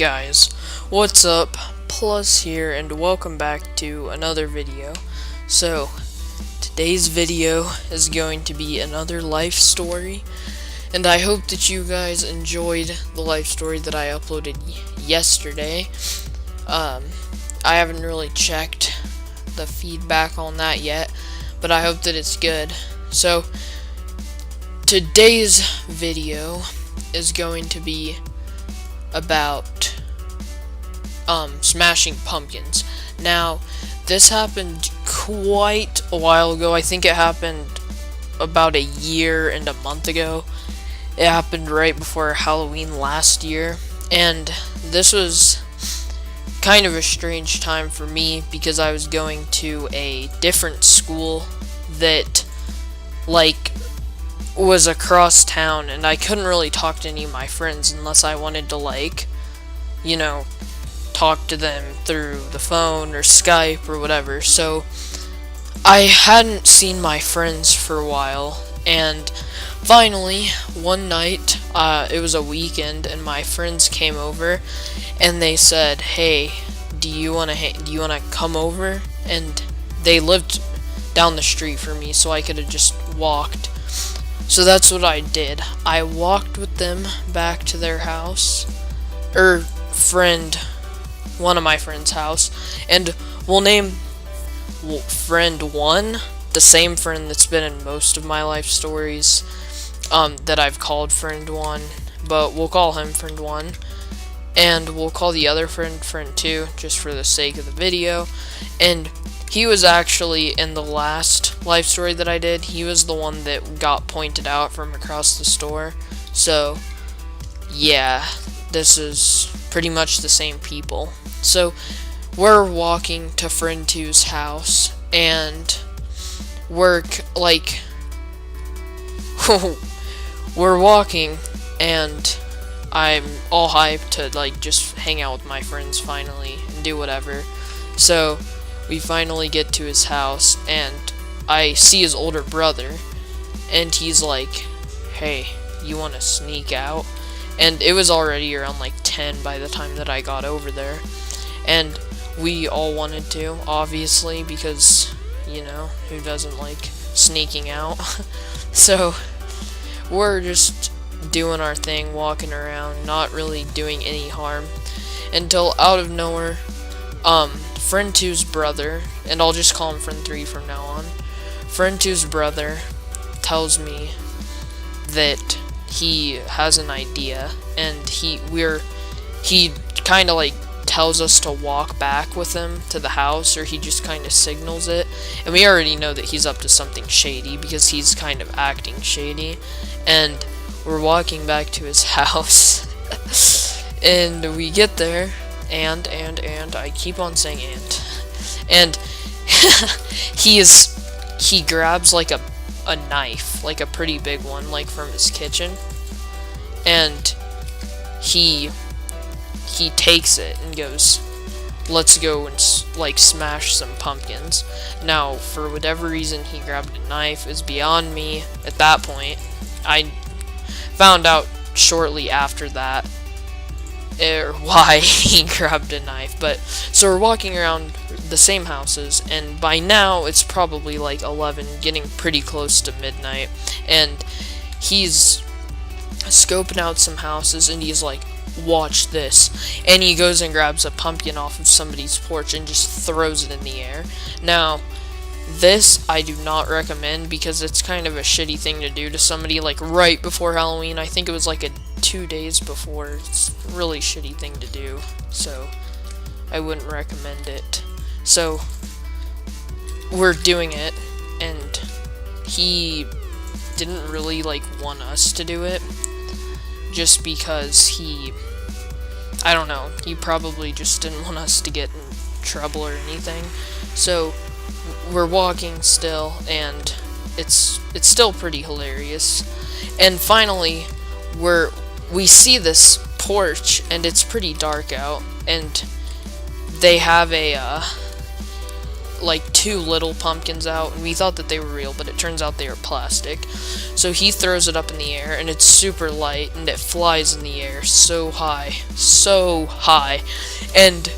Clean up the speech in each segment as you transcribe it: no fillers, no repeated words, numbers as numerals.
guys, what's up? Plus here, and welcome back to another video. So, today's video is going to be another life story, and I hope that you guys enjoyed the life story that I uploaded yesterday. I haven't really checked the feedback on that yet, but I hope that it's good. So, today's video is going to be about smashing pumpkins. Now, this happened quite a while ago. I think it happened about a year and a month ago. It happened right before Halloween last year, and this was kind of a strange time for me because I was going to a different school that was across town, and I couldn't really talk to any of my friends unless I wanted to talk to them through the phone or Skype or whatever. So I hadn't seen my friends for a while, and finally one night, it was a weekend, and my friends came over and they said, "Hey, do you want to come over?" And they lived down the street from me, so I could have just walked. So that's what I did. I walked with them back to their house, one of my friend's house, and we'll name friend 1 the same friend that's been in most of my life stories, that I've called friend 1, but we'll call him friend 1, and we'll call the other friend 2, just for the sake of the video. And he was actually in the last life story that I did. He was the one that got pointed out from across the store. So yeah, this is pretty much the same people. So we're walking to friend 2's house, and we're walking, and I'm all hyped to just hang out with my friends finally and do whatever. So we finally get to his house, and I see his older brother, and he's like, "Hey, you want to sneak out?" And it was already around 10 by the time that I got over there, and we all wanted to, obviously, because who doesn't like sneaking out? So we're just doing our thing, walking around, not really doing any harm, until out of nowhere, friend 2's brother, and I'll just call him friend 3 from now on, friend 2's brother tells me that he has an idea, and he kind of tells us to walk back with him to the house, or he just kind of signals it, and we already know that he's up to something shady because he's kind of acting shady. And we're walking back to his house, and we get there, and I keep on saying and he grabs a knife, a pretty big one, from his kitchen, and he takes it and goes, "Let's go and smash some pumpkins." Now, for whatever reason he grabbed a knife is beyond me at that point. I found out shortly after that why he grabbed a knife. But so we're walking around the same houses, and by now it's probably 11, getting pretty close to midnight, and he's scoping out some houses, and he's like, "Watch this," and he goes and grabs a pumpkin off of somebody's porch and just throws it in the air. Now, this I do not recommend, because it's kind of a shitty thing to do to somebody right before Halloween. I think it was 2 days before. It's a really shitty thing to do, so I wouldn't recommend it. So we're doing it, and he didn't really want us to do it, just because I don't know, he probably just didn't want us to get in trouble or anything. So we're walking still, and it's still pretty hilarious. And finally, we see this porch, and it's pretty dark out, and they have like 2 little pumpkins out, and we thought that they were real, but it turns out they were plastic. So he throws it up in the air, and it's super light, and it flies in the air so high, and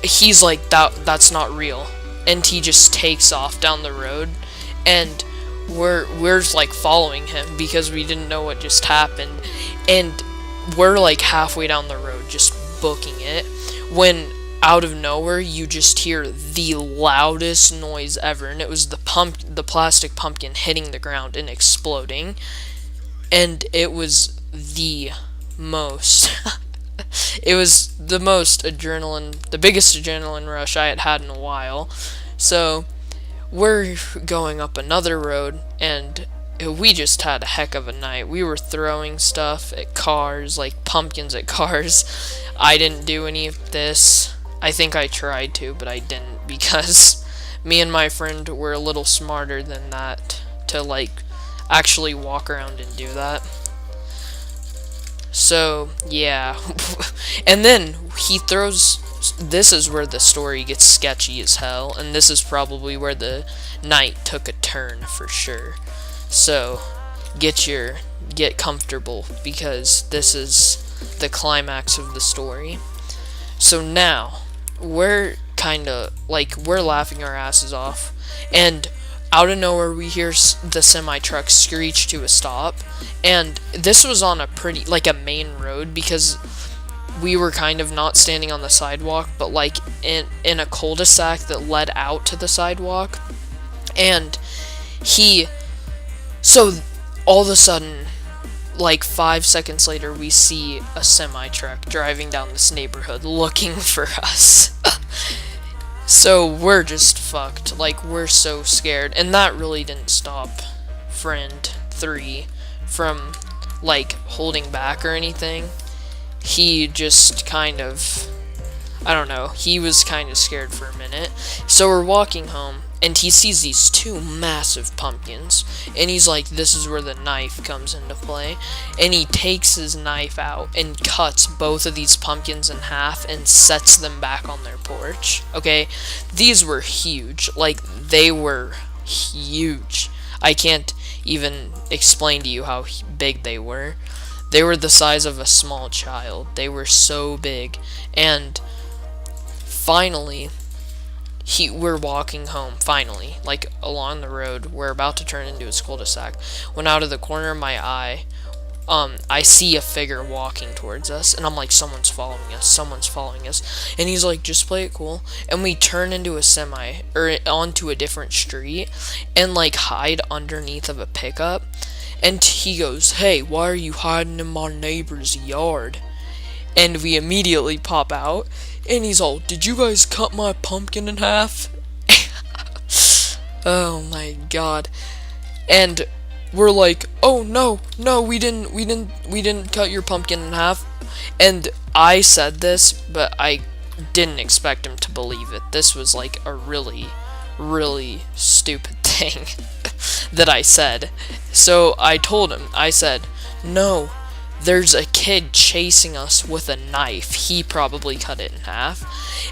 he's like, that's not real, and he just takes off down the road, and we're like following him because we didn't know what just happened, and we're like halfway down the road just booking it, when out of nowhere you just hear the loudest noise ever, and it was the plastic pumpkin hitting the ground and exploding, and it was the most it was the biggest adrenaline rush I had had in a while. So we're going up another road, and we just had a heck of a night. We were throwing stuff at cars, like pumpkins at cars. I didn't do any of this. I think I tried to, but I didn't, because me and my friend were a little smarter than that to, like, actually walk around and do that. So, yeah. And then he throws... This is where the story gets sketchy as hell, and this is probably where the night took a turn for sure. So, get comfortable, because this is the climax of the story. So now, we're laughing our asses off, and out of nowhere we hear the semi-truck screech to a stop, and this was on a main road, because we were kind of not standing on the sidewalk, but like in a cul-de-sac that led out to the sidewalk, and so all of a sudden, like 5 seconds later, we see a semi-truck driving down this neighborhood looking for us. So we're just fucked. Like, we're so scared. And that really didn't stop friend 3 from, like, holding back or anything. He just kind of, I don't know, he was kind of scared for a minute. So we're walking home, and he sees these 2 massive pumpkins, and he's like, this is where the knife comes into play, and he takes his knife out and cuts both of these pumpkins in half and sets them back on their porch. Okay, these were huge. Like, they were huge. I can't even explain to you how big they were. They were the size of a small child. They were so big, and finally, we're walking home, finally, like, along the road. We're about to turn into a cul-de-sac, when out of the corner of my eye, I see a figure walking towards us, and I'm like, someone's following us, and he's like, just play it cool, and we turn into onto a different street, and, like, hide underneath of a pickup, and he goes, hey, why are you hiding in my neighbor's yard? And we immediately pop out, and he's all, did you guys cut my pumpkin in half? Oh my god. And we're like, oh no, we didn't cut your pumpkin in half. And I said this, but I didn't expect him to believe it. This was like a really, really stupid thing that I said. So I told him, I said, no, there's a kid chasing us with a knife. He probably cut it in half.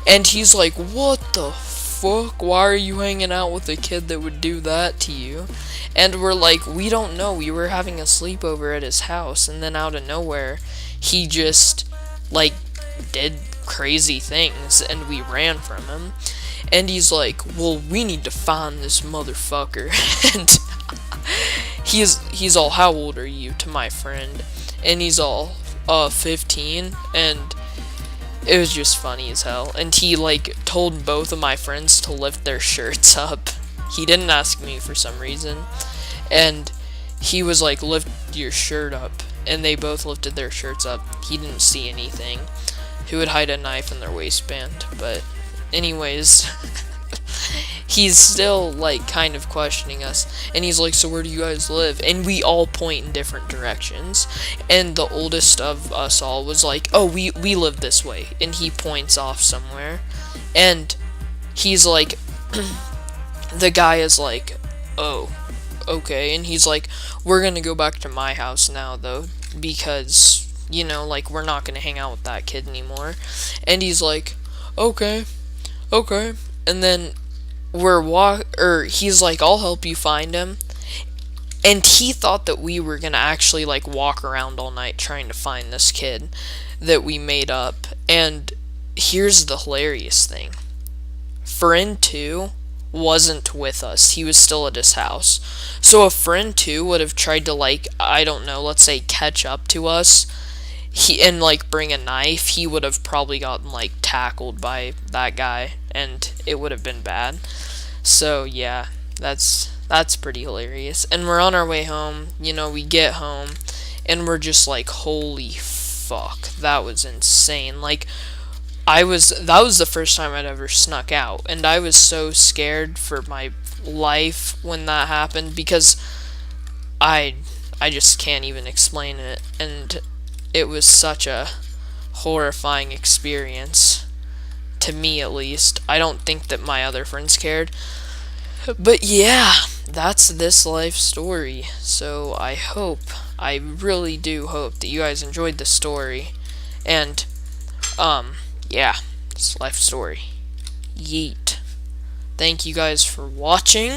And he's like, what the fuck? Why are you hanging out with a kid that would do that to you? And we're like, we don't know. We were having a sleepover at his house, and then out of nowhere, he just, like, did crazy things, and we ran from him. And he's like, well, we need to find this motherfucker. And he's all, how old are you, to my friend? And he's all, 15, and it was just funny as hell. And he, like, told both of my friends to lift their shirts up. He didn't ask me for some reason. And he was like, lift your shirt up. And they both lifted their shirts up. He didn't see anything. Who would hide a knife in their waistband? But anyways, he's still, like, kind of questioning us. And he's like, so where do you guys live? And we all point in different directions. And the oldest of us all was like, oh, we live this way. And he points off somewhere. And he's like, the guy is like, oh, okay. And he's like, we're gonna go back to my house now, though, because, you know, like, we're not gonna hang out with that kid anymore. And he's like, okay. And then he's like, I'll help you find him. And he thought that we were gonna actually like walk around all night trying to find this kid that we made up. And here's the hilarious thing. Friend 2 wasn't with us. He was still at his house. So if friend 2 would have tried to, like, I don't know, let's say catch up to us, and like bring a knife, he would have probably gotten like tackled by that guy and it would have been bad. So yeah, that's pretty hilarious. And we're on our way home, we get home and we're just like, holy fuck, that was insane. Like, that was the first time I'd ever snuck out, and I was so scared for my life when that happened because I I just can't even explain it, and it was such a horrifying experience to me, at least. I don't think that my other friends cared. But yeah, that's this life story. So I really do hope that you guys enjoyed the story. And yeah, it's life story. Yeet. Thank you guys for watching,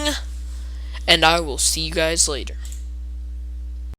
and I will see you guys later.